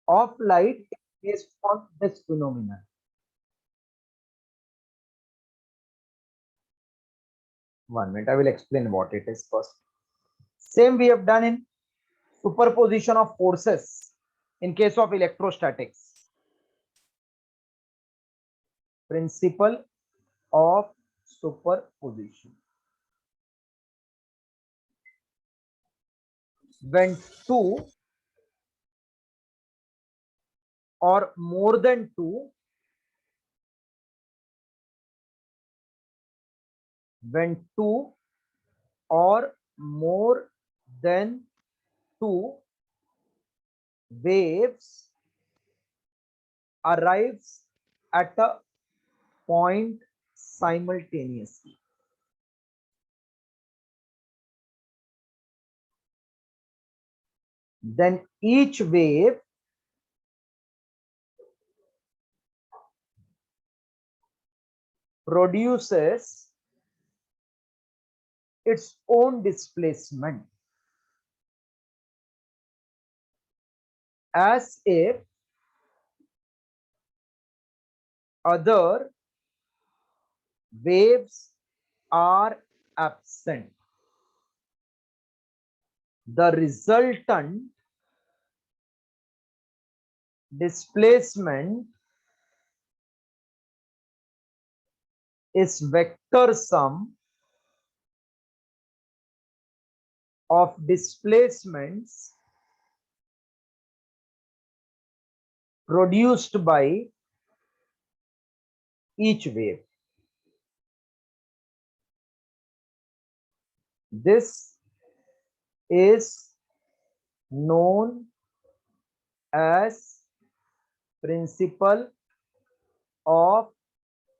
of light based on this phenomenon. One minute, I will explain what it is first. Same we have done in superposition of forces in case of electrostatics. Principle of superposition. When two or more than two, when two or more than two waves arrives at a point simultaneously, then each wave produces its own displacement, as if other waves are absent. The resultant displacement is vector sum of displacements produced by each wave. This is known as principle of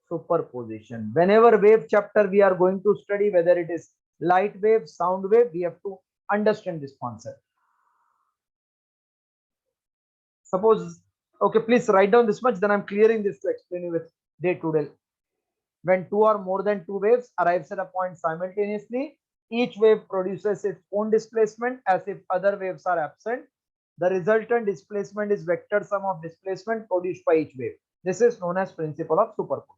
superposition. Whenever wave chapter we are going to study, whether it is light wave, sound wave, we have to understand this concept. Suppose, okay, please write down this much, then I'm clearing this to explain you with day to day. When two or more than two waves arrives at a point simultaneously, each wave produces its own displacement as if other waves are absent. The resultant displacement is vector sum of displacement produced by each wave. This is known as principle of superposition.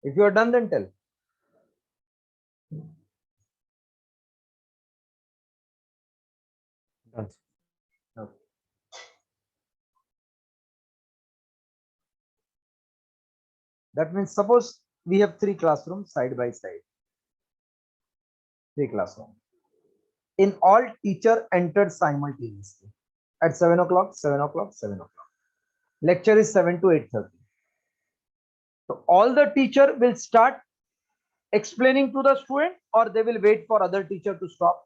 If you are done, then tell. Done. Okay. That means suppose we have three classrooms side by side. Three classrooms. In all, teacher entered simultaneously at 7 o'clock, 7 o'clock, 7 o'clock. Lecture is 7 to 8:30. So all the teacher will start explaining to the student, or they will wait for other teacher to stop.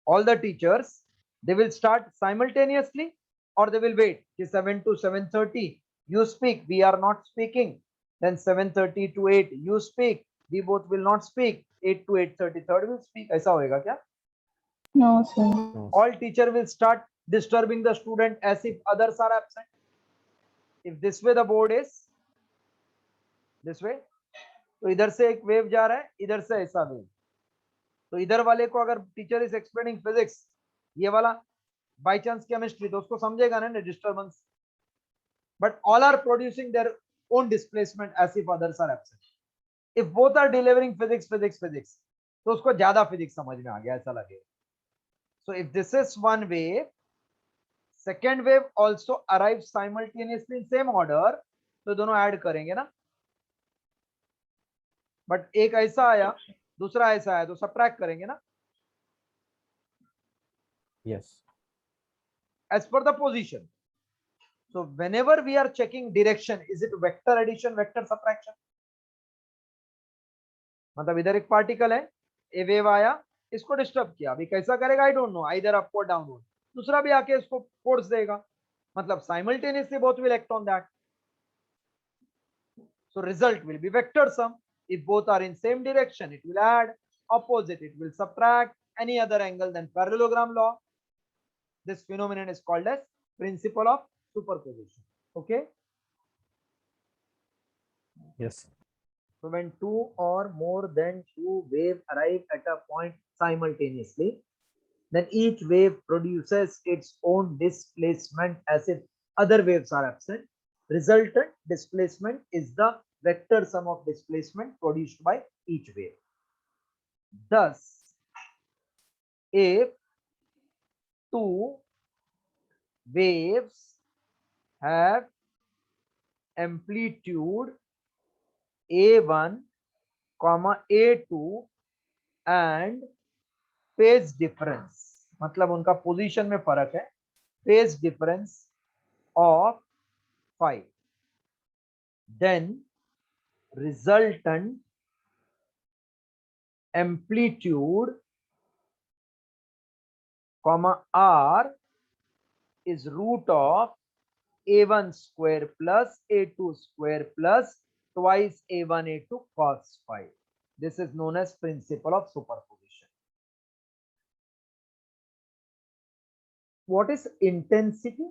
All the teachers, they will start simultaneously, or they will wait. 7 to 7:30 you speak, we are not speaking. Then 7:30 to 8 you speak, we both will not speak. 8 to 8:30 third will speak. ऐसा होएगा क्या? No, sir. No. All teacher will start disturbing the student as if others are absent. If this way the board is this way, तो इधर से एक wave जा रहा है, इधर से ऐसा वेव. तो इधर वाले को अगर टीचर इज एक्सप्लेनिंग फिजिक्स, ये वाला बाय चांस केमिस्ट्री, तो उसको समझेगा ना disturbance. But all are producing their own displacement as if others are absent. If both are delivering physics physics physics, तो उसको ज्यादा फिजिक्स समझ में आ गया, ऐसा लगेगा. So if this is one wave, second wave also arrives simultaneously in same order, तो दोनों ऐड करेंगे ना, बट एक ऐसा आया दूसरा ऐसा आया तो सबट्रैक्ट करेंगे ना, Yes. as per the position. So whenever we are checking direction, is it vector addition, vector subtraction? मतलब इधर एक पार्टिकल है, ए वेव आया, इसको डिस्टर्ब किया, अभी कैसा करेगा I don't know, either upward downward, दूसरा भी आके इसको फोर्स देगा, मतलब simultaneously both will act on that. So result will be vector sum. If both are in same direction, it will add. Opposite, it will subtract. Any other angle than parallelogram law. This phenomenon is called as principle of superposition. Okay. Yes. So when two or more than two waves arrive at a point simultaneously, then each wave produces its own displacement as if other waves are absent. Resultant displacement is the vector sum of displacement produced by each wave. Thus, if two waves have amplitude A1, A2 and phase difference, मतलब उनका position में फर्क है, phase difference of 5, then resultant amplitude r is root of a1 square plus a2 square plus twice a1 a2 cos phi. This is known as principle of superposition. What is intensity?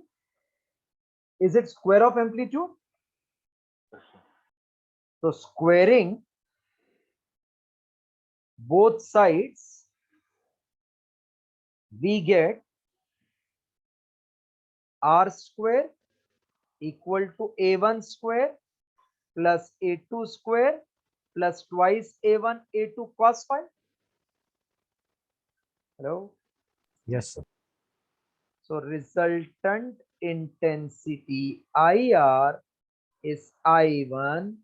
Is it square of amplitude? So squaring both sides, we get r square equal to a1 square plus a2 square plus twice a1 a2 cos phi. Hello. Yes, sir. So resultant intensity IR is I1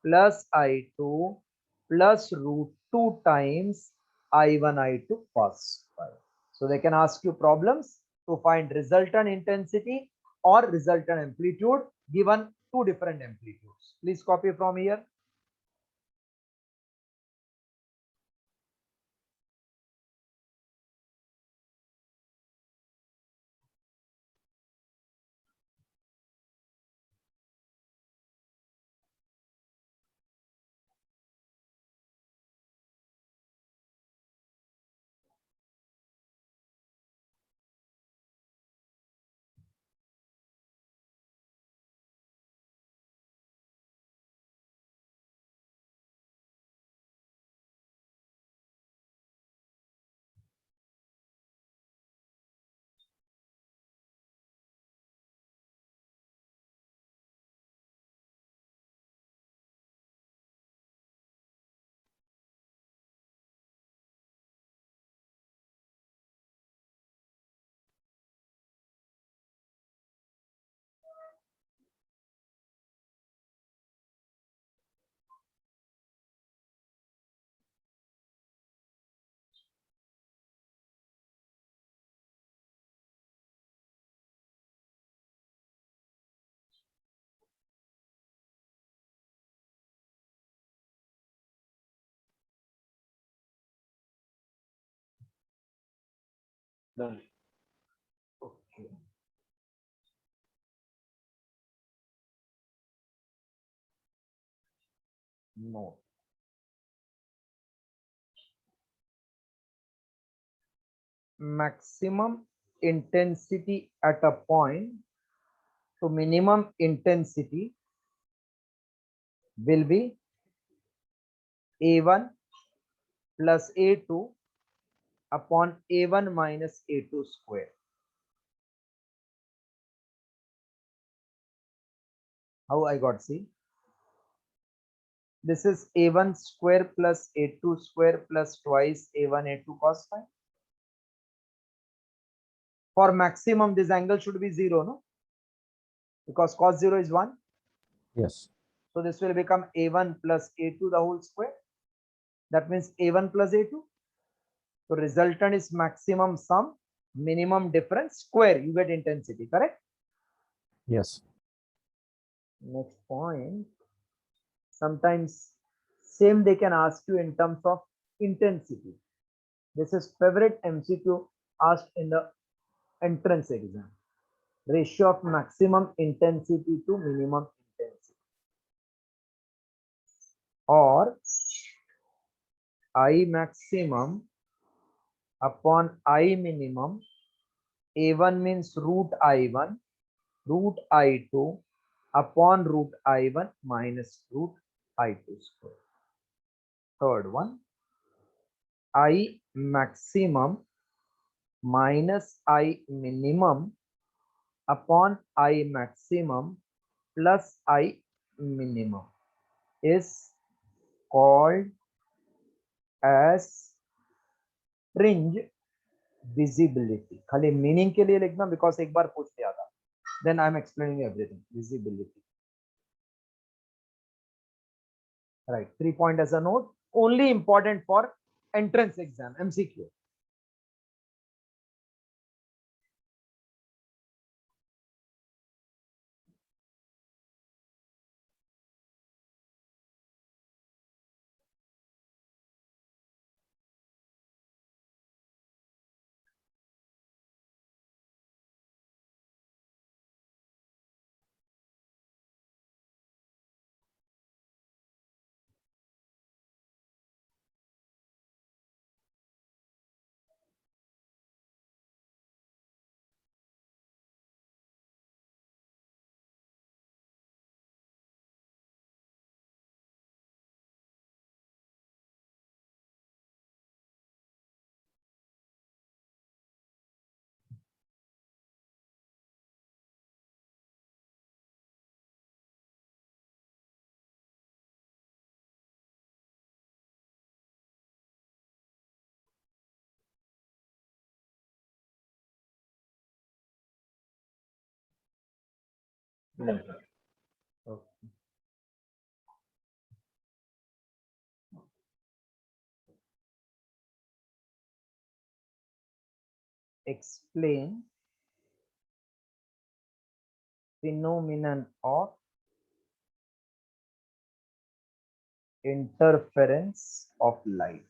plus I2 plus root 2 times I1 I2 cos phi. So they can ask you problems to find resultant intensity or resultant amplitude given two different amplitudes. Please copy from here. Done. Okay. No. Maximum intensity at a point to minimum intensity will be A1 plus A2 upon A1 minus A2 square. How I got C? This is A1 square plus A2 square plus twice A1 A2 cos phi. For maximum, this angle should be 0, no? Because cos 0 is 1. Yes. So this will become a1 plus a2 the whole square. That means a1 plus a2. So resultant is maximum sum, minimum difference square. You get intensity, correct? Yes. Next point. Sometimes same they can ask you in terms of intensity. This is favorite MCQ asked in the entrance exam. Ratio of maximum intensity to minimum intensity, or I maximum upon I minimum. A1 means root I1, root I2 upon root I1 minus root I2 square. Third one, I maximum minus I minimum upon I maximum plus I minimum is called as fringe visibility. खाली meaning के लिए लिखना, because एक बार पूछ लिया था. Then I am explaining everything. Visibility. Right. 3 point as a note. Only important for entrance exam MCQ. Okay. Explain phenomenon of interference of light.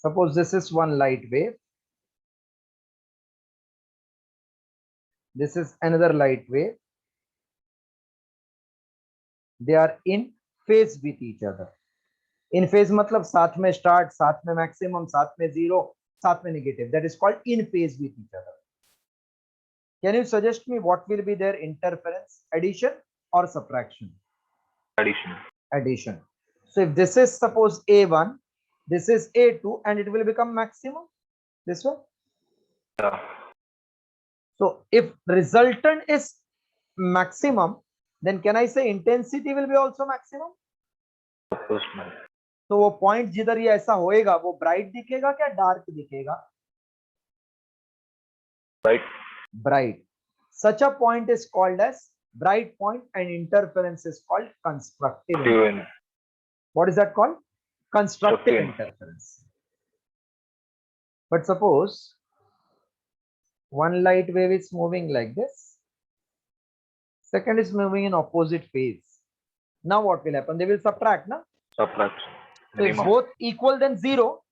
Suppose this is one light wave. This is another light wave. They are in phase with each other. In phase मतलब साथ में start, साथ में maximum, साथ में zero, साथ में negative. That is called in phase with each other. Can you suggest me what will be their interference? Addition or subtraction? Addition. Addition. So if this is suppose A1, this is A2, and it will become maximum this way. Yeah. So if resultant is maximum, then can I say intensity will be also maximum? Of course, man. तो वो point जिधर ये ऐसा होएगा वो bright दिखेगा क्या dark दिखेगा? Right. Bright. Such a point is called as bright point, and interference is called constructive interference. What is that called? Constructive interference. But suppose one light wave is moving like this, second is moving in opposite phase. Now what will happen? They will subtract, na? Subtract. So if both equal then zero,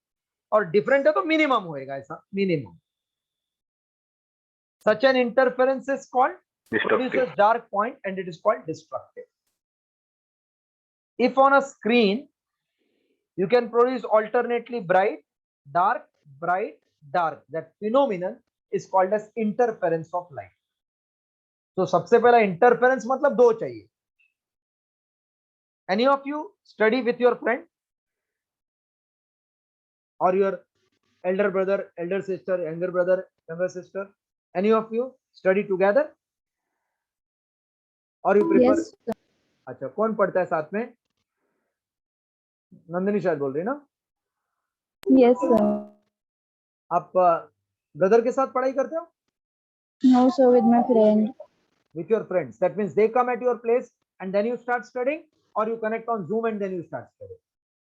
or different है तो minimum होएगा ऐसा, minimum. Such an interference is called produces dark point, and it is called destructive. If on a screen you can produce alternately bright, dark, that phenomenon is called as interference of light. So सबसे पहला interference मतलब दो चाहिए. Any of you study with your friend or your elder brother, elder sister, younger brother, younger sister? Any of you study together? और you prefer? Yes, sir. अच्छा, कौन पढ़ता है साथ में? नंदिनी शायद बोल रही है ना? Yes, sir. आप ब्रदर के साथ पढ़ाई करते हो? No, sir, with my friend. With your friends. That means they come at your place and then you start studying, or you connect on Zoom and then you start studying?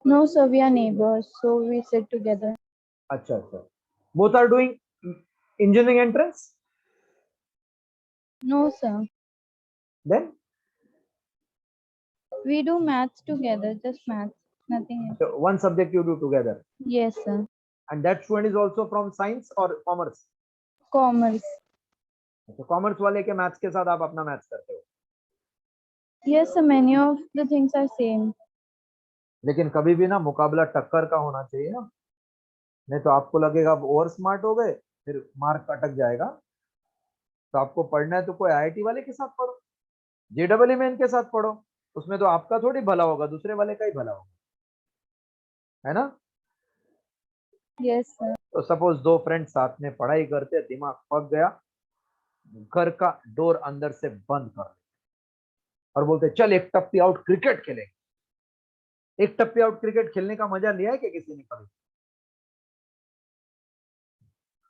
No, sir, we are neighbors, so we sit together. अच्छा अच्छा. Both are doing engineering entrance? No, sir. Then We do maths together, just maths, nothing else. so one subject you do together. Yes, sir. And that student is also from science or commerce? Commerce. तो commerce वाले के maths के साथ आप अपना maths करते हो? Yes, sir, many of the things are same. लेकिन कभी भी ना मुकाबला टक्कर का होना चाहिए ना, नहीं तो आपको लगेगा आप ओवर स्मार्ट हो गए, फिर मार्क अटक जाएगा. तो आपको पढ़ना है तो कोई आईआईटी वाले के साथ पढ़ो, जेडब्ल्यू में इनके साथ पढ़ो, उसमें तो आपका थोड़ी भला होगा, दूसरे वाले का ही भला होगा, है ना? Yes, sir. तो सपोज दो फ्रेंड साथ में पढ़ाई करते, दिमाग पक गया, घर का डोर अंदर से बंद कर और बोलते चल एक टप्पी आउट क्रिकेट खेलेंगे. एक टप्पी आउट क्रिकेट खेलने का मजा लिया है क्या किसी ने कभी?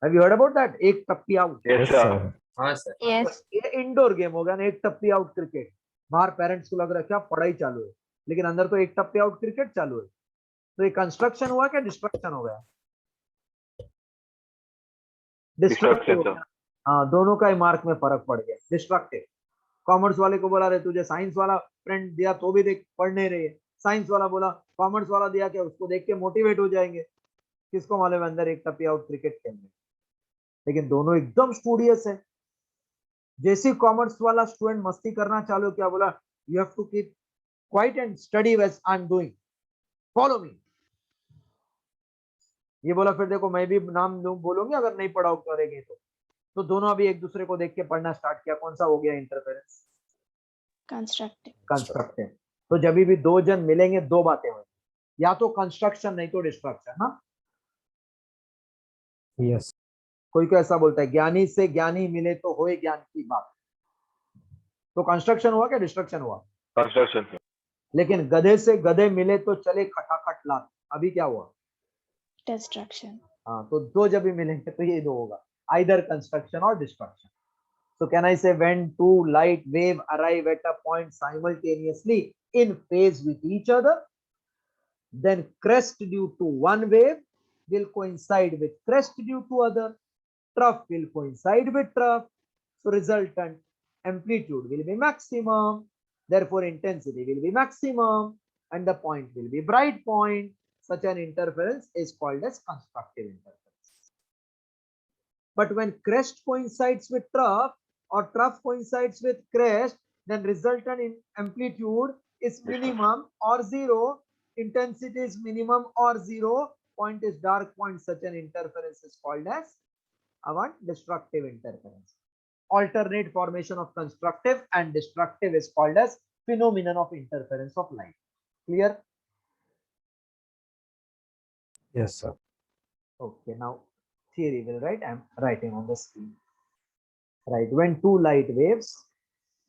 Have you heard about that? एक टप्पी out. Yes, Yes, sir. sir. हाँ सर। Yes. ये इंडोर गेम हो गया ना, एक टप्पी आउट क्रिकेट. बाहर पेरेंट्स को लग रहा है क्या पढ़ाई चालू है, लेकिन अंदर तो एक टप्पी आउट क्रिकेट चालू है. तो ये कंस्ट्रक्शन हुआ क्या डिस्ट्रक्शन हो गया? डिस्ट्रक्टिव. Destruction, sir. हाँ, दोनों का ही मार्क में फर्क पड़ गया. डिस्ट्रक्टिव. कॉमर्स वाले को बोला रे तुझे साइंस वाला फ्रेंड दिया तो भी देख पढ़ नहीं रही है, साइंस वाला बोला कॉमर्स वाला दिया क्या, उसको देख के मोटिवेट हो जाएंगे. किसको मालूम है अंदर एक टप्पी आउट क्रिकेट खेलने. लेकिन दोनों एकदम स्टूडियस है. जैसे कॉमर्स वाला स्टूडेंट मस्ती करना चालू किया, बोला you have to keep quiet and study as I am doing, follow me. ये बोला फिर देखो मैं भी नाम बोलूंगी अगर नहीं पढ़ाओ करेंगे तो दोनों अभी एक दूसरे को देख के पढ़ना स्टार्ट किया. कौन सा हो गया इंटरफेरेंस? Constructive. कंस्ट्रक्टिव. तो जब भी दो जन मिलेंगे दो बातें होंगी, या तो कंस्ट्रक्शन नहीं तो डिस्ट्रक्शन. हाँ, Yes. कोई को ऐसा बोलता है ज्ञानी से ज्ञानी मिले तो होए ज्ञान की बात. तो कंस्ट्रक्शन हुआ क्या डिस्ट्रक्शन हुआ? Construction, sir. लेकिन गधे से गधे मिले तो चले खटाखट लात. अभी क्या हुआ? Destruction. हाँ, तो दो जब भी मिलेंगे तो ये दो होगा, आइदर कंस्ट्रक्शन और destruction. So can I say when two light wave arrive at a point simultaneously in phase with each other, then crest due to one wave will coincide with crest due to other. Trough will coincide with trough. So resultant amplitude will be maximum. Therefore intensity will be maximum and the point will be bright point. Such an interference is called as constructive interference. But when crest coincides with trough or trough coincides with crest, then resultant in amplitude is minimum or zero, intensity is minimum or zero, point is dark point. Such an interference is called as destructive interference. Alternate formation of constructive and destructive is called as phenomenon of interference of light. Clear? Yes, sir. Okay, now theory will write. I'm writing on the screen. Right, when two light waves,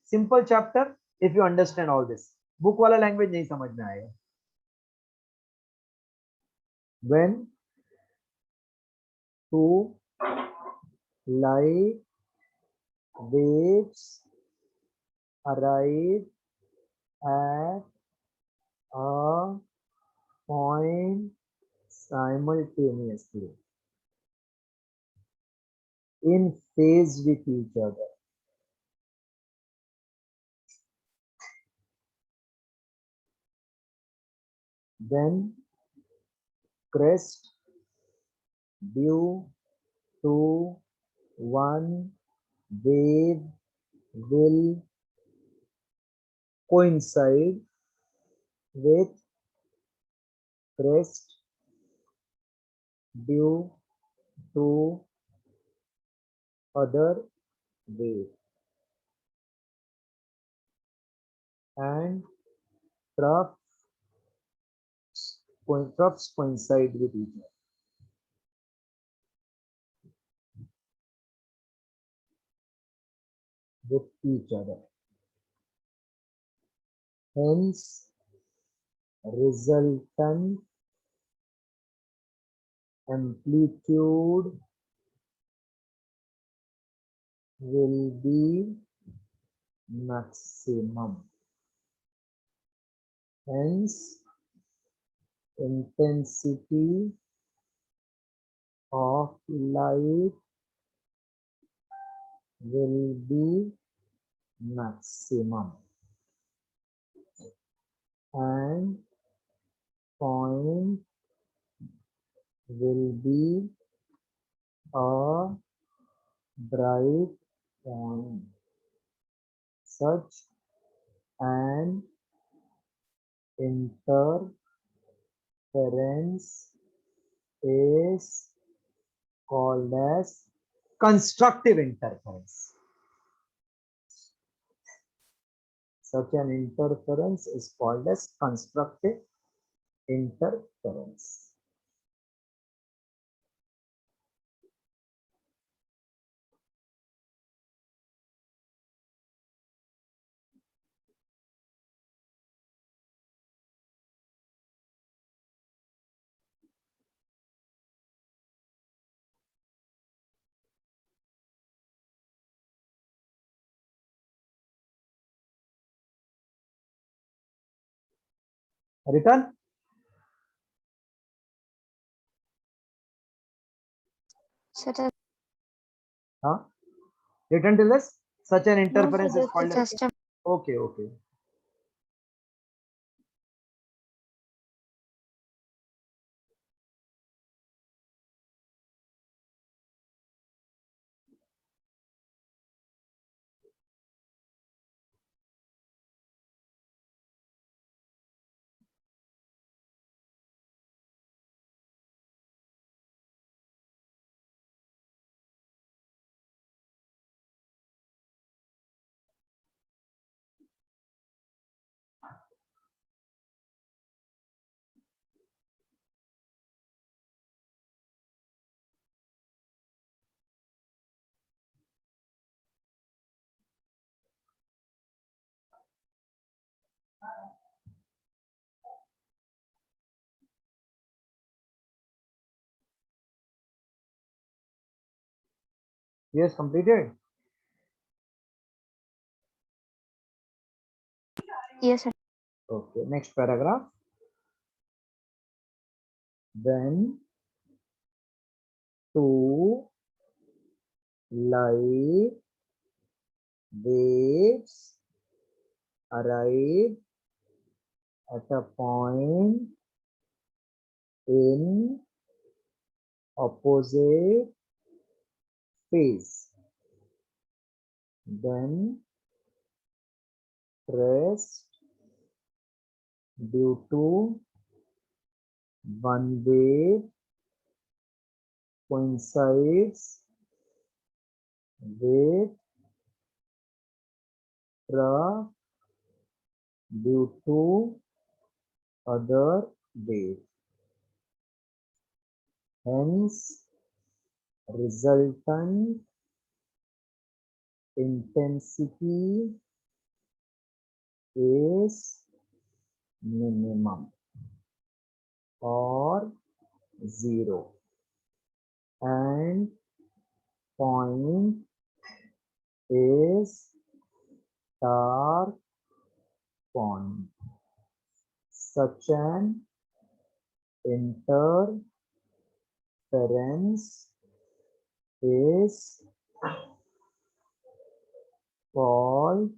simple chapter. If you understand all this, book वाला language नहीं समझ में आएगा. When two light waves arrive at a point simultaneously in phase with each other, then crest due to one wave will coincide with crest due to other wave and troughs coincide with each other. With each other. Hence, resultant amplitude will be maximum. Hence, intensity of light will be maximum, and point will be a bright point. Such an interference is called as constructive interference. Such an interference is called as constructive interference. Written? Huh? Written till this? Such an interference is called as. Okay, okay. Yes, completed. Yes, sir. Okay, next paragraph. When two light waves arrive at a point in opposite phase, then rest due to one wave coincides with the due to other wave. Hence, resultant intensity is minimum or zero, and point is dark point. Such an interference is called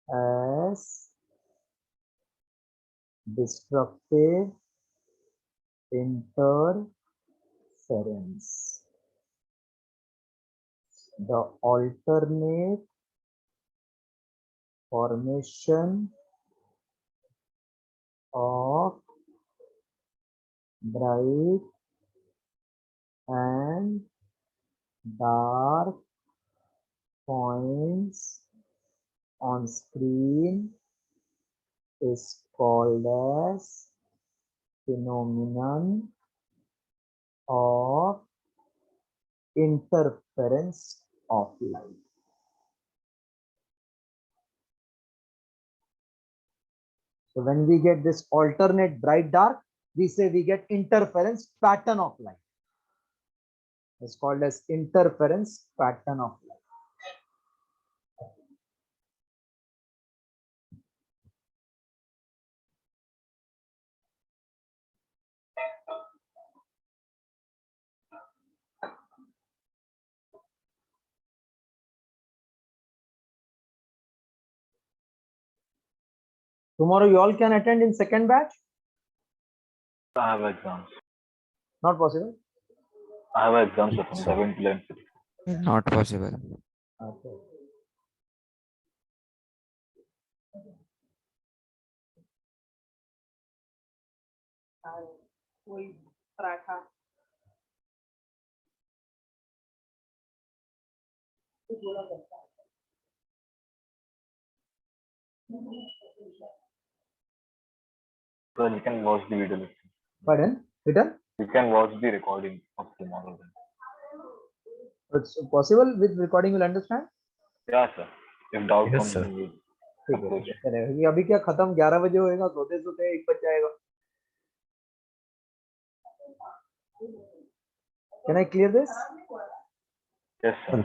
as destructive interference. The alternate formation of bright and dark points on screen is called as phenomenon of interference of light. So when we get this alternate bright dark, we say we get interference pattern of light. It's called as interference pattern of light. Tomorrow you all can attend in second batch? I have exams. Not possible. I have exams from 7 to 11. Not possible. Okay. कोई paratha So you can watch the video. Pardon? Return? You can watch the recording of tomorrow. Then. It's possible with recording you'll understand? Yeah, sir. If doubt Yes, comes, sir. you will ठीक है, approach. चलेगा। ये अभी क्या खत्म 11 बजे होएगा, सोते सोते 1 बज जाएगा। Can I clear this? Yes, sir.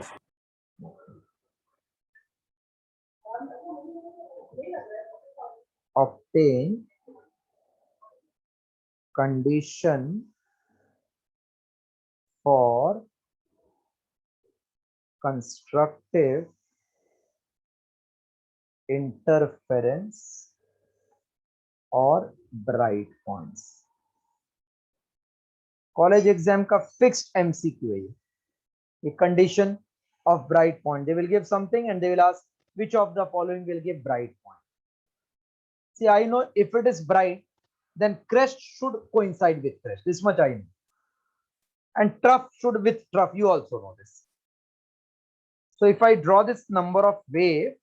Obtain condition for constructive interference और bright points. कॉलेज एग्जाम का फिक्स्ड एमसीक्यू है ये condition of bright point. They will give something and they will ask which of the following will give bright point. See I know if it is bright then crest should coincide with crest, this much I know, and trough should with trough, you also know this. So if I draw this number of wave,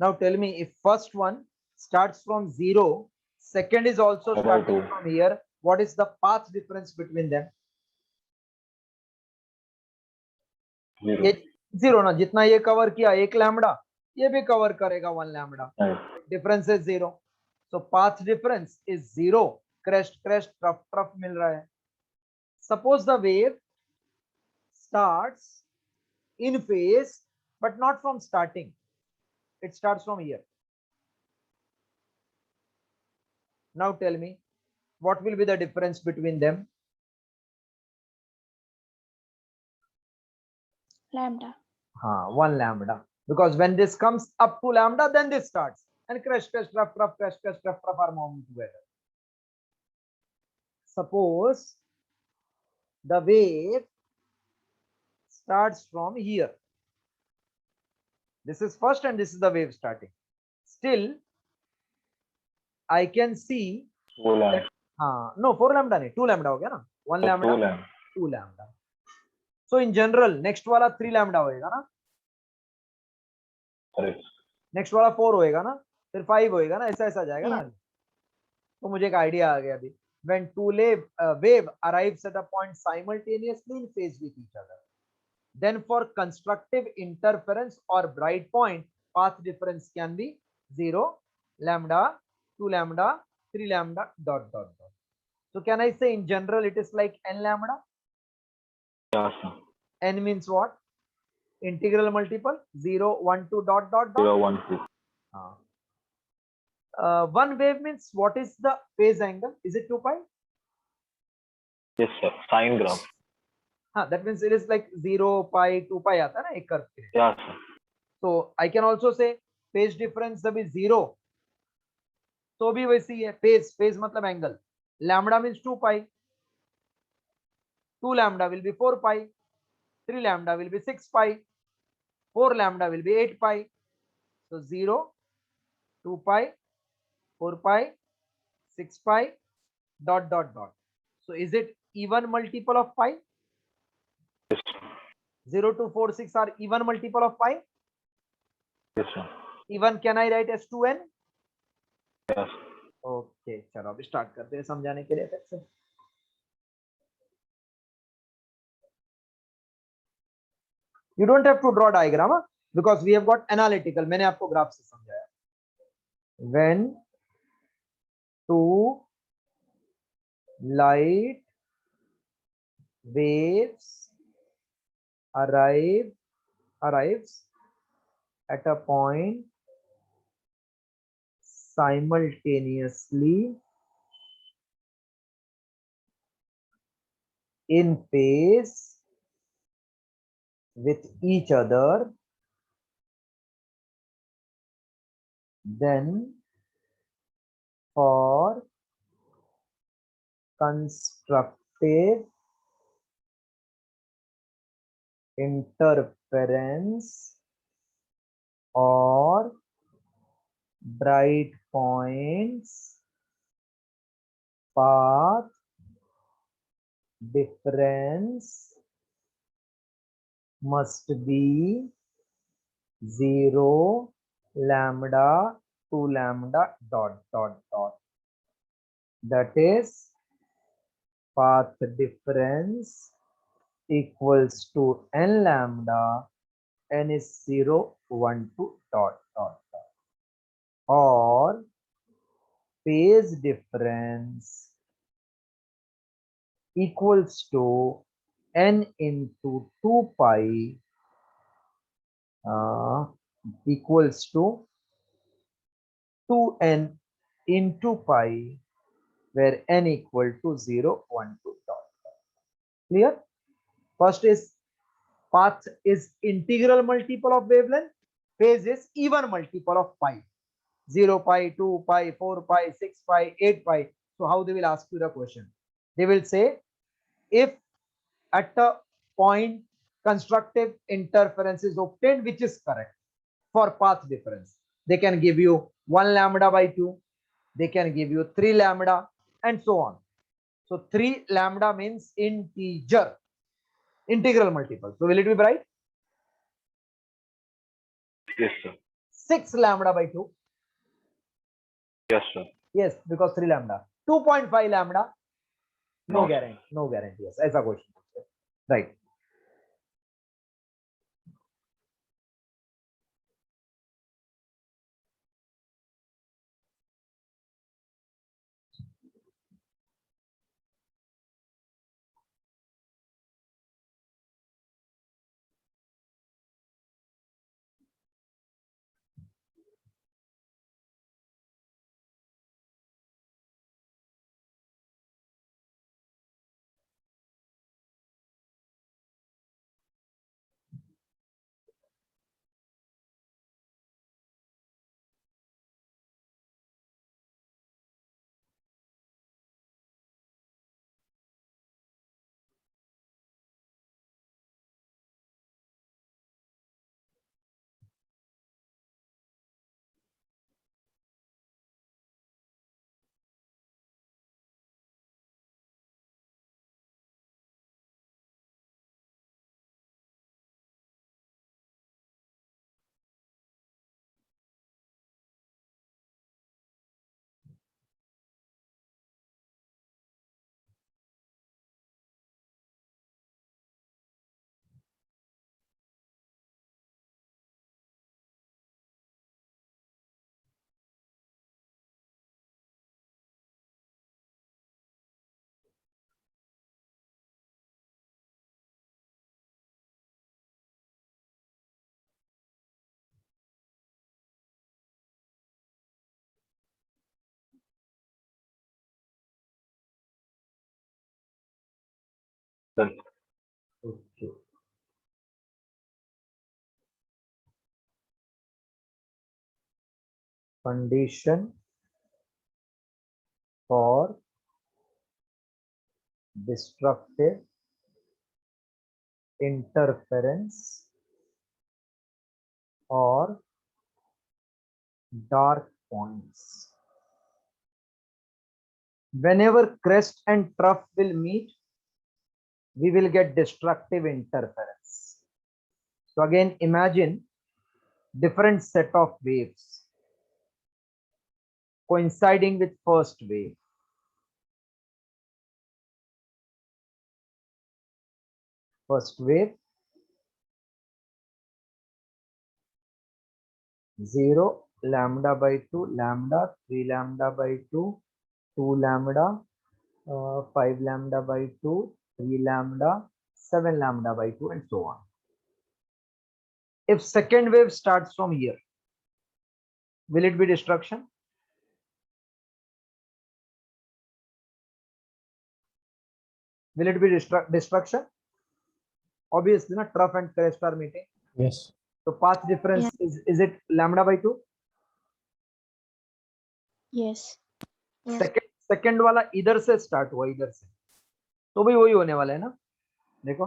now tell me if first one starts from 0, second is also About starting two. from here, what is the path difference between them? Zero. ये 0 ना, जितना ये cover किया 1 lambda, ये भी cover करेगा 1 lambda, Right. Difference is 0. So path difference is 0. Crest crest trough trough मिल रहा है. Suppose the wave starts in phase but not from starting, it starts from here. Now tell me what will be the difference between them? Lambda. 1 lambda, because when this comes up to lambda then this starts and crash crash rough rough crash crash rough rough are moving together. Suppose the wave starts from here, this is first and this is the wave starting, still I can see 4 lambda. no 4 lambda नहीं, 2 lambda हो गया ना, 1 lambda 2 lambda. 2 lambda. So in general next वाला 3 lambda होएगा ना, Correct. Next वाला 4 होएगा ना, फिर 5 होएगा ना, ऐसा ऐसा जाएगा ना. तो मुझे एक आइडिया आ गया अभी. When two wave arrives at a point simultaneously in phase with each other, then for constructive interference or bright point, path difference can be 0, lambda, 2 lambda, 3 lambda, dot dot dot. So can I say in general it is like n lambda? Yeah, sir. N means what? Integral multiple 0, 1, 2 dot dot dot. 0, 1, 2. One wave means what is the phase angle? Is it 2 pi? Yes, sir. Sine graph. That means it is like 0 pi 2 pi आता है ना एक curve के लिए. Yeah, sir. So I can also say phase difference जब 0, तो भी वैसी है. phase मतलब angle. Lambda means 2 pi. 2 lambda will be 4 pi. 3 lambda will be 6 pi. 4 lambda will be 8 pi. So 0, 2 pi, 4 pi, 6 pi, dot dot dot. So is it even multiple of pi? Yes. 0 to 4 6 are even multiple of pi. Yes, sir. Even can I write as 2n? Yes. Okay चलो अब start करते हैं समझाने के लिए फिर से. You don't have to draw diagram because we have got analytical. मैंने आपको ग्राफ से समझाया. When two light waves arrives at a point simultaneously in phase with each other, then for constructive interference or bright points, path difference must be 0, lambda, 2 lambda, dot, dot, dot. That is path difference equals to n lambda, n is 0, 1, 2, dot, dot, dot. Or phase difference equals to n into 2 pi equals to 2n into pi, where n equal to 0, 1, 2, dot. Clear? First is path is integral multiple of wavelength, phase is even multiple of pi. 0 pi, 2 pi, 4 pi, 6 pi, 8 pi. So how they will ask you the question? They will say, if at a point constructive interference is obtained, which is correct for path difference, they can give you 1 lambda by 2, they can give you 3 lambda and so on. So 3 lambda means integral multiple. So will it be right? Yes, sir. 6 lambda by 2. Yes, sir. Yes, because 3 lambda. 2.5 lambda. No, No, sir. guarantee. No guarantee. Yes, ऐसा question. Right. Done. Okay. Condition for destructive interference or dark points. Whenever crest and trough will meet, we will get destructive interference. So again, imagine different set of waves coinciding with first wave. First wave 0, lambda by 2, lambda, 3 lambda by 2, 2 lambda, 5 lambda by 2, 3 lambda, 7 lambda by 2, and so on. If second wave starts from here, will it be destruction? Will it be destruction? Obviously, not trough and crest are meeting. Yes. So path difference is it lambda by 2? Yes. Yes. Second वाला इधर से start हुआ, इधर से, तो भी वही होने वाला है ना. देखो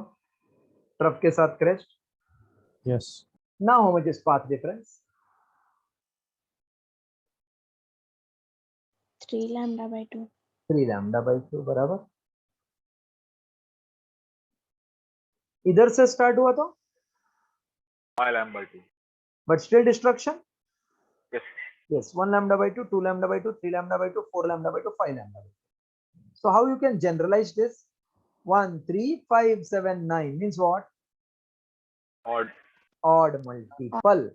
ट्रफ के साथ crest. Yes. Now how much is path difference? 3 lambda by 2. 3 lambda by 2 बराबर. इधर से स्टार्ट हुआ तो 5 lambda by 2. But still destruction. Yes. Yes, 1 lambda by 2, 2 lambda by 2, 3 lambda by 2, 4 lambda by 2, 5 lambda by 2. So how you can generalize this? 1, 3, 5, 7, 9 means what? Odd. Odd multiple.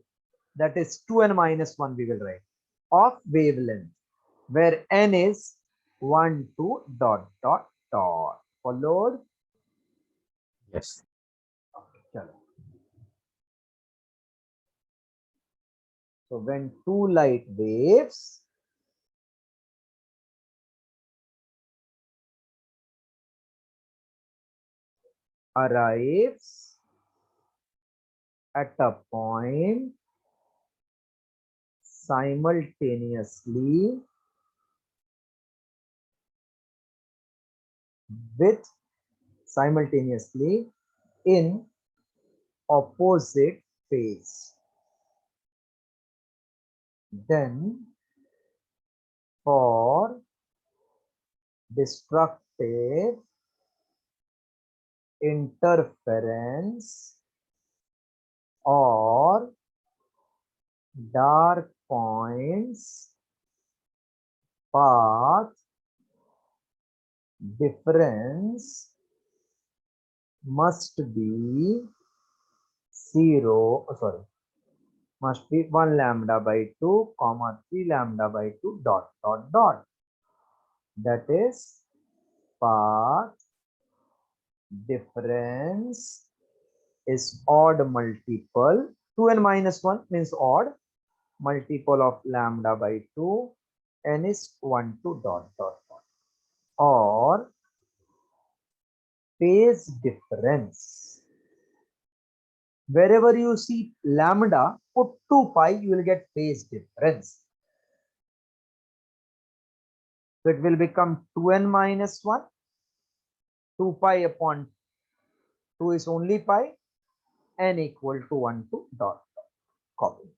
That is 2n minus 1 we will write of wavelength, where n is 1, 2, dot, dot, dot. Followed? Yes. Chalo. So when two light waves arrives at a point simultaneously in opposite phase, then for destructive interference or dark points, path difference must be 1 lambda by 2 comma 3 lambda by 2 dot dot dot. That is path difference is odd multiple. 2n minus 1 means odd multiple of lambda by 2, n is 1 to dot dot dot, or phase difference. Wherever you see lambda, put 2 pi, you will get phase difference. So it will become 2n minus 1, 2 pi upon 2 is only pi, n equal to 1 to dot dot. Copy.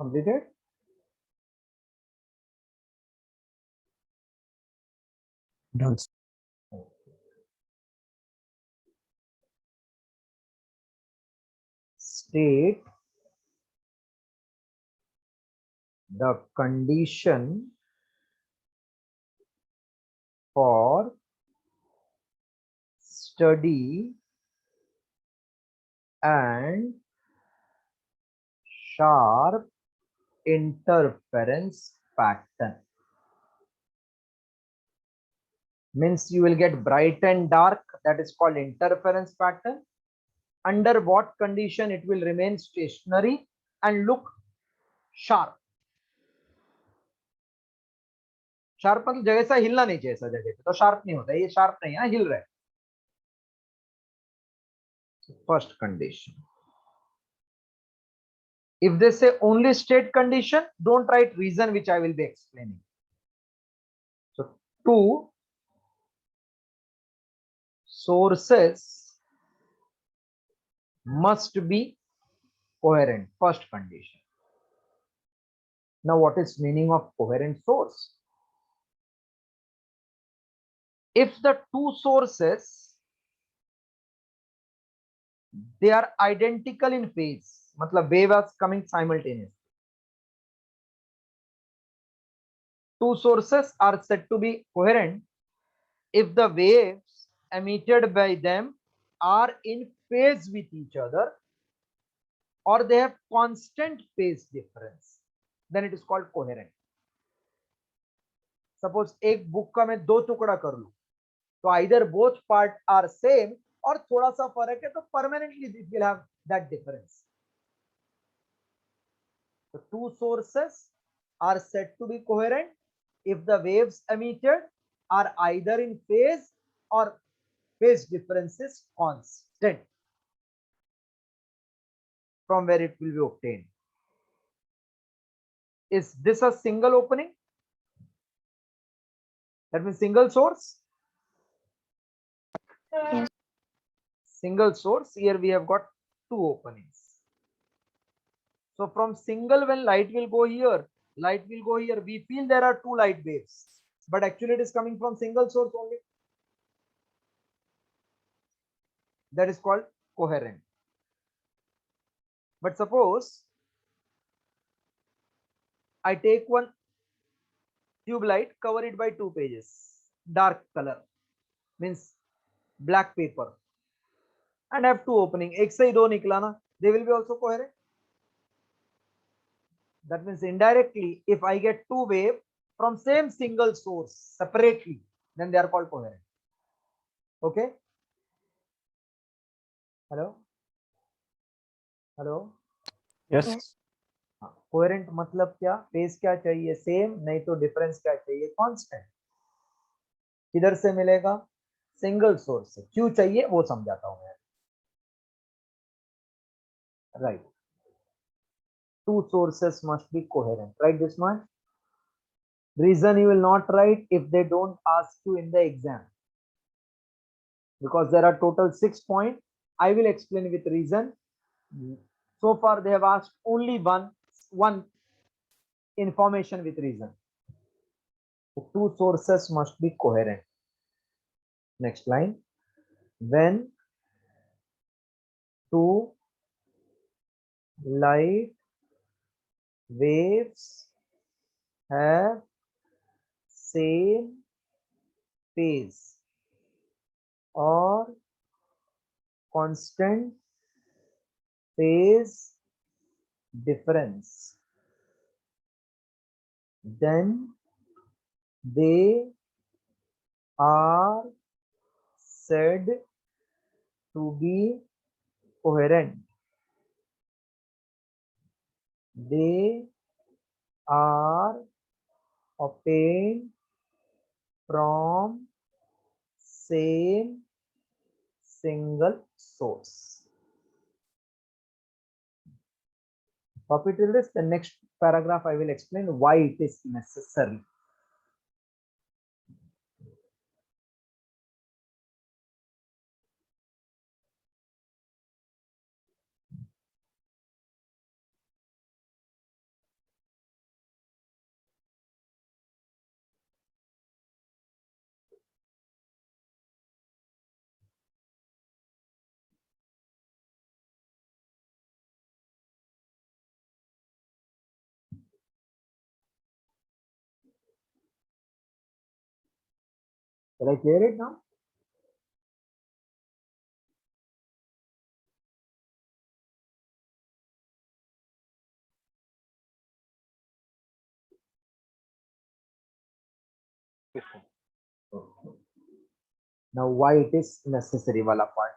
Completed? Done. State the condition for steady and sharp interference pattern. Means you will get bright and dark, that is called interference pattern. Under what condition it will remain stationary and look sharp. Sharp मतलब जगह से हिलना नहीं चाहिए, ऐसा जगह पे तो शार्प नहीं होता, ये शार्प नहीं है, हिल रहा है. First condition. If they say only state condition, don't write reason, which I will be explaining. So two sources must be coherent. First condition. Now what is meaning of coherent source? If the two sources, they are identical in phase, मतलब wave is coming simultaneously. Two sources are said to be coherent if the waves emitted by them are in phase with each other or they have constant phase difference, then it is called coherent. Suppose एक book का मैं दो टुकड़ा कर लूं, तो either both part are same और थोड़ा सा फर्क है तो permanently it will have that difference. The two sources are said to be coherent if the waves emitted are either in phase or phase difference is constant, from where it will be obtained. Is this a single opening? That means single source. Yes. Single source. Here we have got two openings. So from single, when light will go here, light will go here. We feel there are two light waves, but actually it is coming from single source only. That is called coherent. But suppose I take one tube light, cover it by 2 pages, dark color, means black paper, and have two opening. एक से ही दो निकला ना, they will be also coherent. That means indirectly, if I get two wave from same single source separately, then they are called coherent. Okay? Hello? Hello? Yes. Yes. Coherent मतलब क्या? Phase क्या चाहिए? Same, नहीं तो difference क्या चाहिए? Constant. किधर से मिलेगा? सिंगल सोर्स से. क्यों चाहिए वो समझाता हूं मैं. Right. Two sources must be coherent. Write this much. Reason you will not write if they don't ask you in the exam, because there are total 6 points. I will explain with reason. So far they have asked only one information with reason. The two sources must be coherent. Next line. When two light waves have same phase or constant phase difference, then they are said to be coherent. They are obtained from same single source. Copy till this. The next paragraph I will explain why it is necessary. Shall I clear it now? Yes, sir. Okay. Now why it is necessary wala part.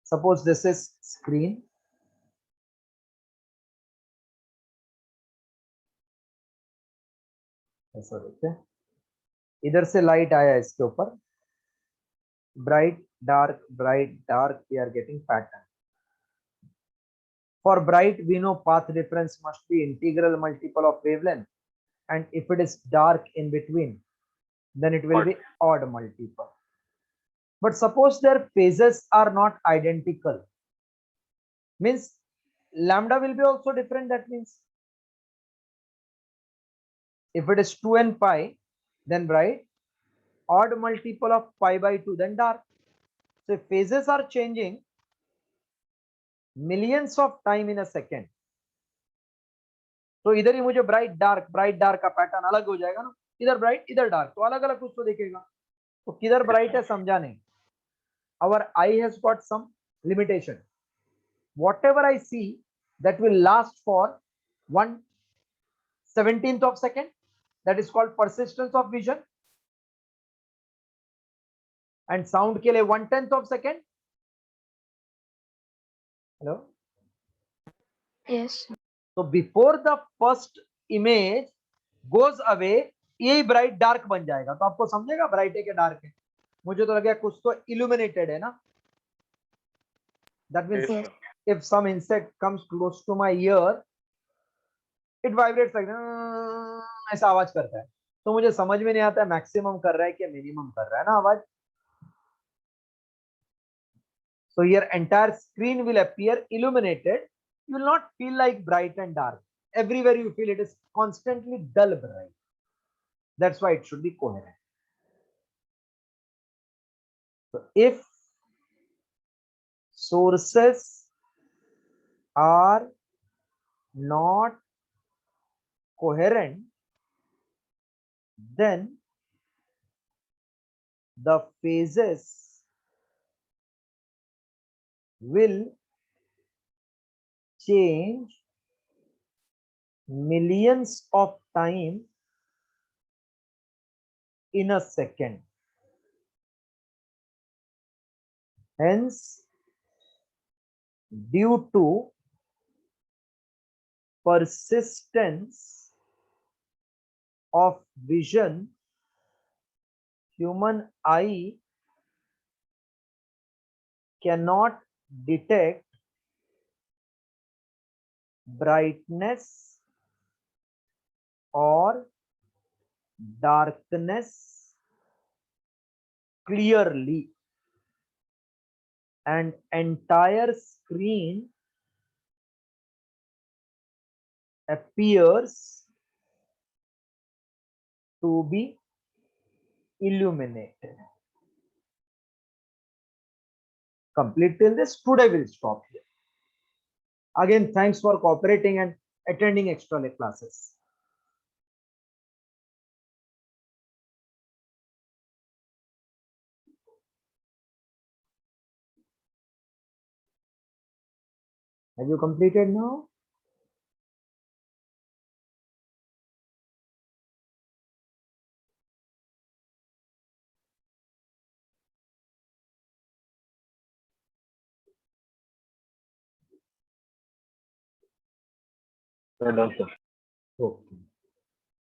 Suppose this is screen. ऐसा देखते हैं, इधर से light आया इसके ऊपर, bright dark we are getting pattern. For bright we know path difference must be integral multiple of wavelength, and if it is dark in between then it will be odd multiple. But suppose their phases are not identical, means lambda will be also different. That means if it is 2n pi, then bright, odd multiple of pi by 2, then dark. So if phases are changing millions of time in a second, तो इधर ही मुझे bright dark का pattern अलग हो जाएगा ना, इधर bright इधर डार्क, तो अलग अलग कुछ तो देखेगा, तो किधर ब्राइट है समझा नहीं. Our eye has got some limitation. Whatever I see, that will last for 1/17th of second. That is called persistence of vision. And sound के लिए 1/10th of second. Hello. Yes. So before the first image goes away, यही bright dark बन जाएगा. तो आपको समझेगा bright है कि डार्क है. मुझे तो लगा कुछ तो illuminated है ना. That means Yes, sir. if some insect comes close to my ear, it vibrates like ऐसा आवाज करता है. तो मुझे समझ में नहीं आता है मैक्सिमम कर रहा है कि मिनिमम कर रहा है ना आवाज. So your entire screen will appear illuminated. You will not feel like bright and dark. Everywhere you feel it is constantly dull bright. That's why it should be coherent. So if sources are not coherent, then the phases will change millions of time in a second. Hence, due to persistence of vision, human eye cannot detect brightness or darkness clearly, and entire screen appears to be illuminated. Complete till this. Today we'll stop here. Again, thanks for cooperating and attending extra classes. Have you completed now? Well done, sir. Okay.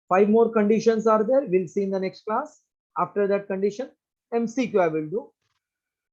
5 more conditions are there. We'll see in the next class. After that condition, MCQ I will do.